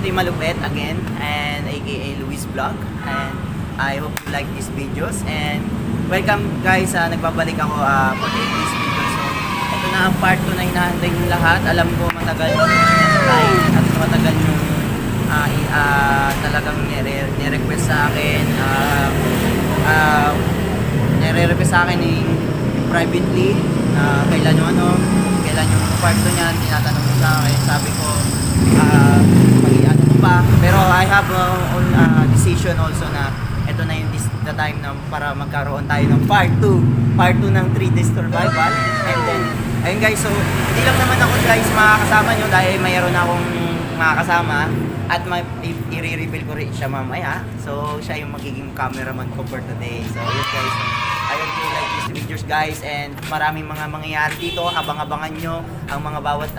Team Malupet again, and aka Luis Vlog, and I hope you like these videos, and welcome guys, nagbabalik ako for this video. So ito na ang part 2 na hinahantay yung lahat. Alam ko matagal yung hinahantay at matagal yung talagang nire-request sa akin, nire-request sa akin privately, kailan yung part 2 niyan, tinatanong mo sa akin. Sabi ko, pag-iano ko pa, pero I have own decision also na ito na yung the time na para magkaroon tayo ng part 2 ng 3 days survival. And then ayun guys, so hindi lang naman ako guys makakasama nyo dahil mayroon akong makakasama at i-reveal ko rin siya mamaya. So siya yung magiging cameraman ko for today. So yun guys, I hope you like these videos guys, and maraming mga mangyayari dito. Abang-abangan nyo ang mga bawat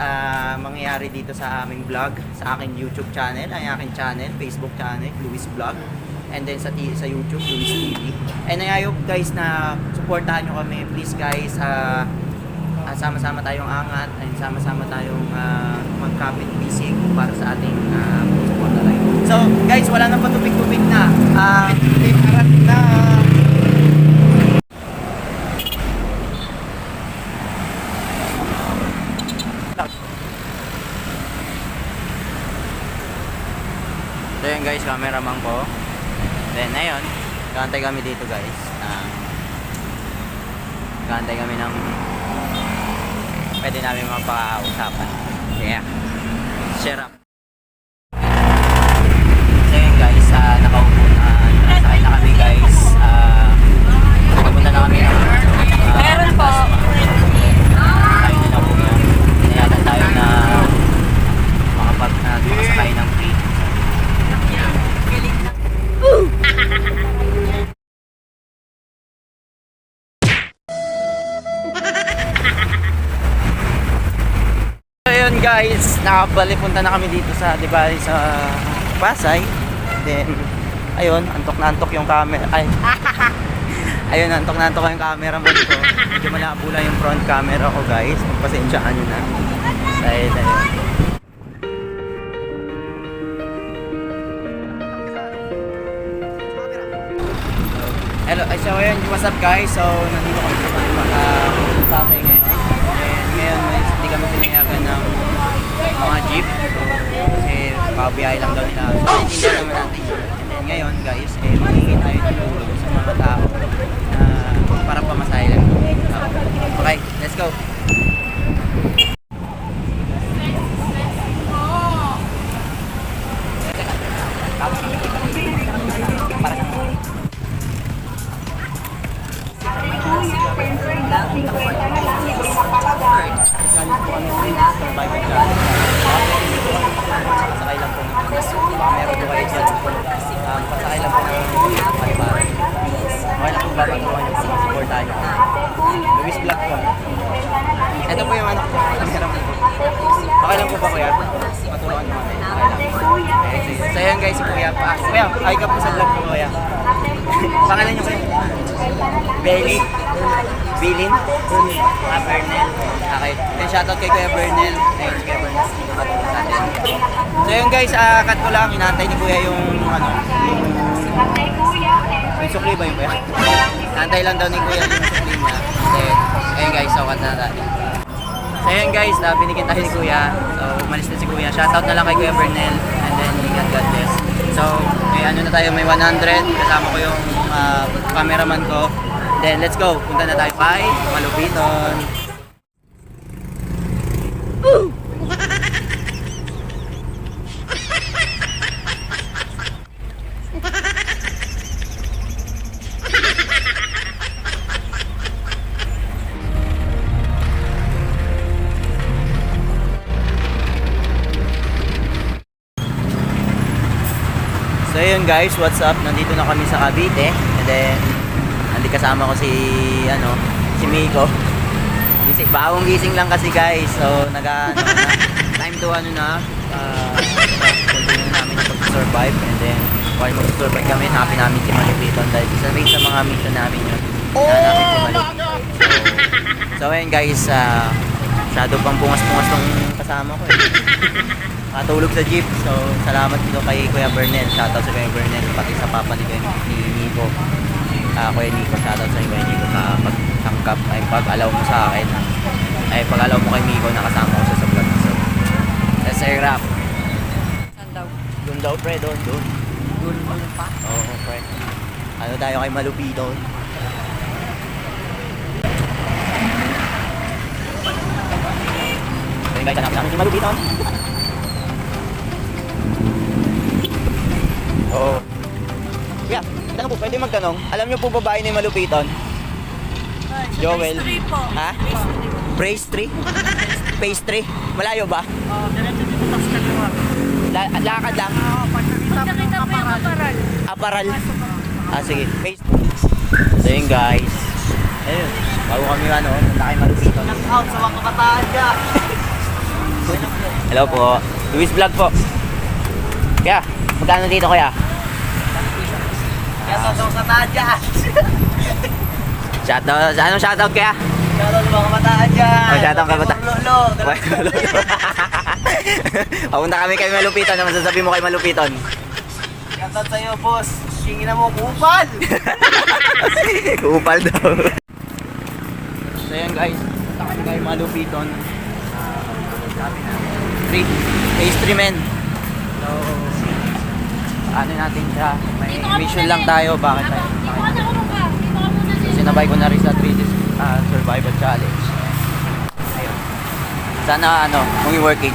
mangyayari dito sa aming vlog, sa aking YouTube channel, ang aking channel, Facebook channel, Luis Vlog, and then sa YouTube, Luis TV. And I hope guys na supportahan nyo kami, please guys. Sama-sama tayong angat, and sama-sama tayong magkapit bisig para sa ating support na live. So guys, wala nang patupik-tupik na. Harap na. So yun guys, cameraman ko. Then ayun, gantay kami dito guys. Gantay kami ng pwede namin mapaka-usapan. Yeah. Share up. So yun guys, nakaupo na. Nasakay na kami guys. Nagpunta na kami ng meron po. Tayo na po yan. Inayagan tayo na makasakay ng free. So yun guys, punta na kami dito sa, di ba, sa Pasay. Then ayun, antok na antok yung camera. Ayun, antok na antok yung camera mo ko. Medyo malabula yung front camera ko guys. Pagpasensyaan nyo na. Dahil ayun. Hello, so ayun, what's up guys? So nandito kami sa Pasay ngayon. And ngayon hindi kami pinayagan ng mga jeep. Kasi pabiyahe lang daw nila. So hindi naman natin. And then ngayon guys, magiging tayo ng tulong sa mga tao na parang pamasahe lang. Okay, let's go! Pasakay lang po meron po kayo dyan. Pasakay lang po ng paliparan. Okay lang po babatuhan nyo, supportahan nyo. Luis Vlog po. Ito po yung anak ko. Okay lang po ba kuya? Matulungan nyo kami. Okay, so yun guys, si kuya pa. Kuya, ay ka po sa vlog po kuya. Pangalan nyo kuya? Belly? Bilin? Bernel. Okay. Then shoutout kay Kuya Bernel. Ayun si Kuya Bernel. So yun guys, cut ko lang. Hinantay ni Kuya yung yung sukli ba yung Kuya? Hinantay lang daw ni Kuya yung sukli niya. Then, ayun guys, so cut na natin. So yun guys, binigyan tayo ni Kuya. So umalis na si Kuya. Shoutout na lang kay Kuya Bernel. And then, God bless. So, may ano na tayo, may 100. Kasama ko yung cameraman ko. Then let's go, punta na tayo kay Malupiton. So yun guys, what's up? Nandito na kami sa Cavite. And then kasama ko si Miko. Bagong gising lang kasi guys. So time to continue namin na pag-survive, and then while mag-survive kami, happy namin si Malupiton dahil isa rin sa mga mission namin yun. Hanapin si Malupiton. So ayun guys, shadow pang bungas-bungas tong kasama ko eh. Natulog sa jeep. So, salamat dito kay Kuya Bernel. Shoutout sa Kuya Bernel. Pati sa papa ni Nico. Kuya Nico, shoutout sa Kuya Nico sa pagtangkap ay pag-alaw mo sa akin. Ay pag-alaw mo kay Nico, nakasama ko sa vlog. So, let's say wrap. Saan daw? Doon daw, pre. Doon. Doon pa? Oo, pre. Ano tayo kay Malupiton? So, guys, hanapin namin si Malupiton. Oo. Yeah, tanong po, pwede magtanong. Alam niyo po babae ni Malupiton? Joel. Phase 3 po. Ha? Phase 3 po. Phase 3? Malayo ba? Diretso dito tapos kaliwa. Lakad lang? Pagkakita po yung aparal. Aparal? Sige. Phase. So yun guys. Ayun. Bago kami punta kay Malupiton. Out sa mga kabataan dyan. Hello po. Luis Vlog po. Kaya, magkano dito kaya? Kaya sa mga kabataan dyan. Shoutout. Anong shoutout kaya? Shoutout sa mga kabataan dyan. Oh, shoutout ka bata. Lolo. Papunta kami kay Malupiton. Ano masasabi mo kay Malupiton? Shoutout sa'yo, boss. Tingin na mo, kupal. Upal daw. So yan guys. Punta kami kay Malupiton. Sabi na. Phase 3 men. So, ano natin siya? May mission lang tayo. Bakit tayo? Sinabay ko na rin sa 3D survival challenge. Ayun. Sana kung i-working.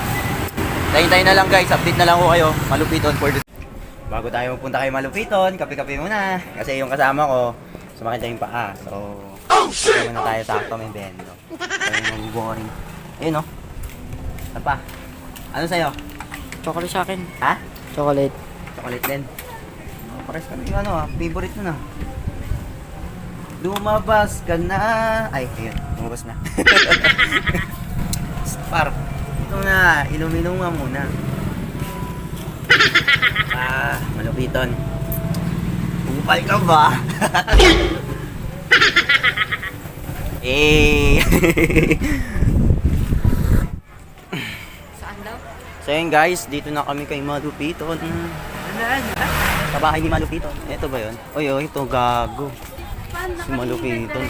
Tayo na lang guys, update na lang ko kayo. Malupiton for the... Bago tayo magpunta kay Malupiton, kape-kape muna. Kasi yung kasama ko, sumakit na yung paa. So, kape muna tayo sakto may bendo. So, yung boring. Ayun Ano pa? Ano sa'yo? Chocolate sa akin. Ha? Chocolate. Chocolate din. Pares kami yung favorite mo na. Lumabas ka na. Ay, ayun. Lumabas na. Par. Ito na. Inom-inom nga muna. Malupiton. Upal ka ba? Saan daw? So yun guys, dito na kami kay Malupiton. Sa bahay ni Malupiton. Ito ba yun? Oy, ito gago. Si Malupiton.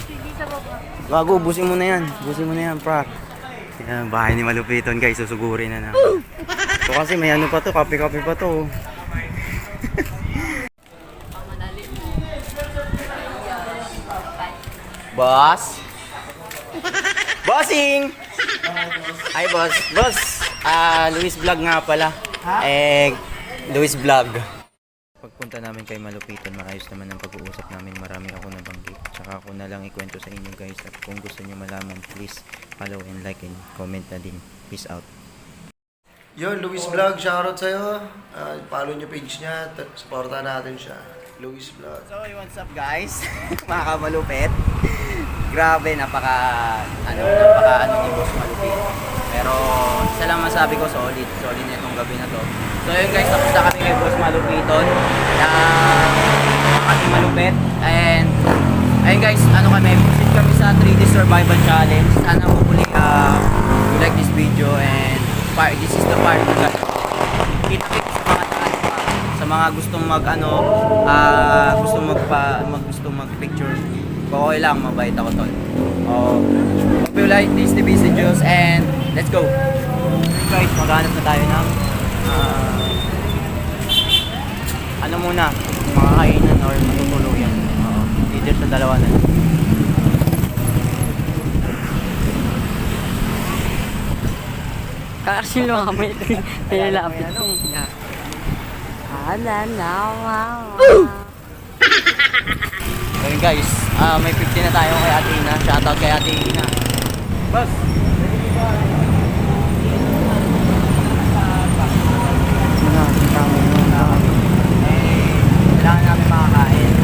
Gago, busin mo na yan. Busin mo na yan, pra. Yan, bahay ni Malupiton guys, susugurin na namin. So kasi may pa to, kape-kape pa to. Boss? Bossing! Hi boss. Boss, Luis Vlog nga pala. Luis Vlog. Pagpunta namin kay Malupiton, maayos naman ang pag-uusap namin. Marami ako nabanggit. Tsaka ako na lang ikwento sa inyo guys. At kung gusto nyo malaman, please follow and like and comment na din. Peace out. Yun, Luis Vlog, shoutout sa'yo. Follow nyo page niya, supportan natin siya. Luis Vlog. So, what's up guys? Mga kamalupit. Grabe, napaka ni Boss Malupit. Pero, isa lang masabi ko, solid na itong gabi na to. So, yun guys, tapos na kami kay Boss Malupiton. Ating malupit. And, ayun guys, kami, visit kami sa 3D Survival Challenge. Sana hopefully, you like this video and this is the part na kita-kita sa mga taas pa. Sa mga gustong gustong mag-picture. Okay lang, mabait ako tol. Hope you like these videos and let's go. Guys, maghanap na tayo ng muna, mga kainan or matutuluyan. Either sa dalawa na. Kasi lang kami nilapit ko. So yun guys, may 50 na tayo kay Ate Ina. Shoutout kay Ate Ina. Boss! Kailangan namin makakain.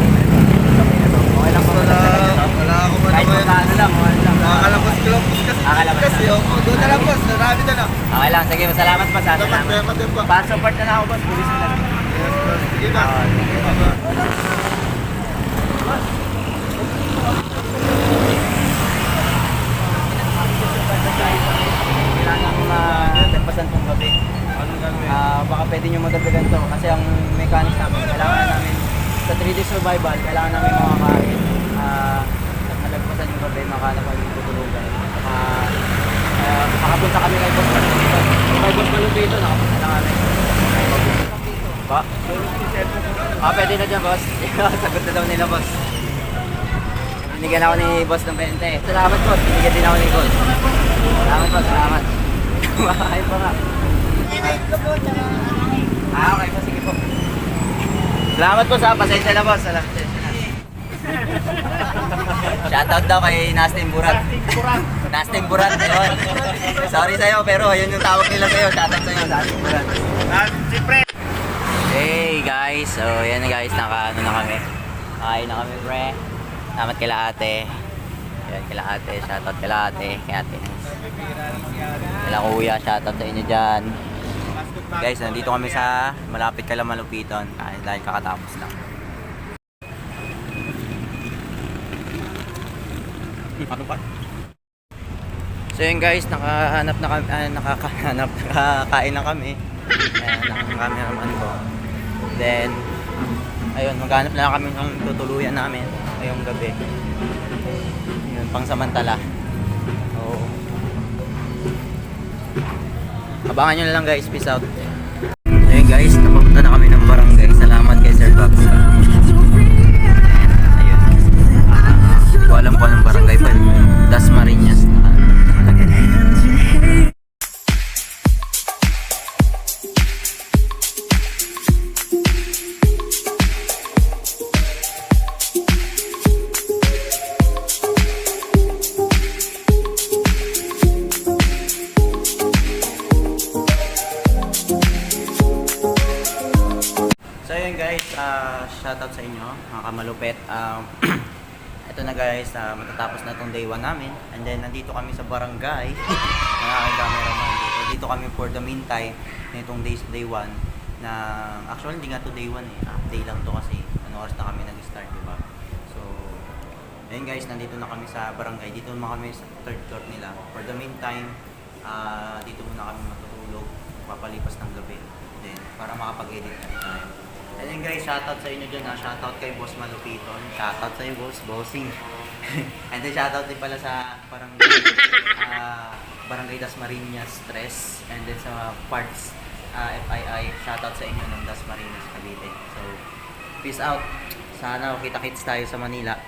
Okay lang po. Wala ako man Kahit magkano lang, okay lang. Nakakalabas kasi, doon na lang boss, marami na lang. Okay lang, sige, salamat pa sa salamat. Salamat din po. Para support na ako boss, pulis na lang. Sige ba? Sige ba? Kailangan ko ma-tempasan tong gabi. Anong gano'n? survival, kailangan namin makakain. At malagpasan yung gabi, makahanap kami ng tutulugan. Makapunta kami kay Boss Malupiton. Kay Boss Malupiton, nakapunta na kami. Pa? Pwede na dyan, boss. Sagot na daw nila, boss. Binigyan ako ni boss ng 20. Salamat, boss. Binigyan din ako ni boss. Salamat, boss. Salamat. Kumakain pa nga. Okay po. Sige po. Salamat po sa pasensya na, boss. Salamat na. Shoutout daw kay Nastim Burat. Nastim Burat, yun. Sorry sa'yo, pero yun yung tawag nila sa'yo. Shoutout sa'yo, Nastim Burat. Hey guys, so yan guys, naka na kami. Kain na kami, pre. Salamat kila ate. Yan, kila ate. Shoutout kila ate. Kay ate. Kila kuya, shoutout sa inyo dyan. Guys, nandito kami sa malapit kala Malupiton. Dahil kakatapos lang. So yun guys, nakakain na kami. Ng cameraman ko. Then, ayun, maghanap na kami ng tutuluyan namin ngayong gabi. Yun, pang samantala. Oo. Abangan nyo na lang guys, peace out. Ayun guys, napapunta na kami ng barangay. Salamat kay Sir Box. Ayun. Hindi ko alam kung anong barangay pa. Dasmariñas. So yun guys, shoutout sa inyo, mga kamalupet. Ito na guys, matatapos na itong day 1 namin. And then nandito kami sa barangay. Mga aking cameraman dito. Dito kami for the meantime nitong day 1. Na, actually hindi nga to day 1 eh. Day lang to kasi ano oras na kami nag-start, diba? So, ayun guys, nandito na kami sa barangay. Dito naman kami sa third floor nila. For the meantime, dito muna kami matutulog. Papalipas ng gabi. Then, para makapag-edit na rin tayo. And then guys, shoutout sa inyo dyan ha. Shoutout kay Boss Malupiton. Shoutout sa iyo, boss. Bossing. And then shoutout din pala sa Barangay Dasmariñas Stress. And then sa Parts FII. Shoutout sa inyo ng Dasmariñas Cavite. So, peace out. Sana kita-kits tayo sa Manila.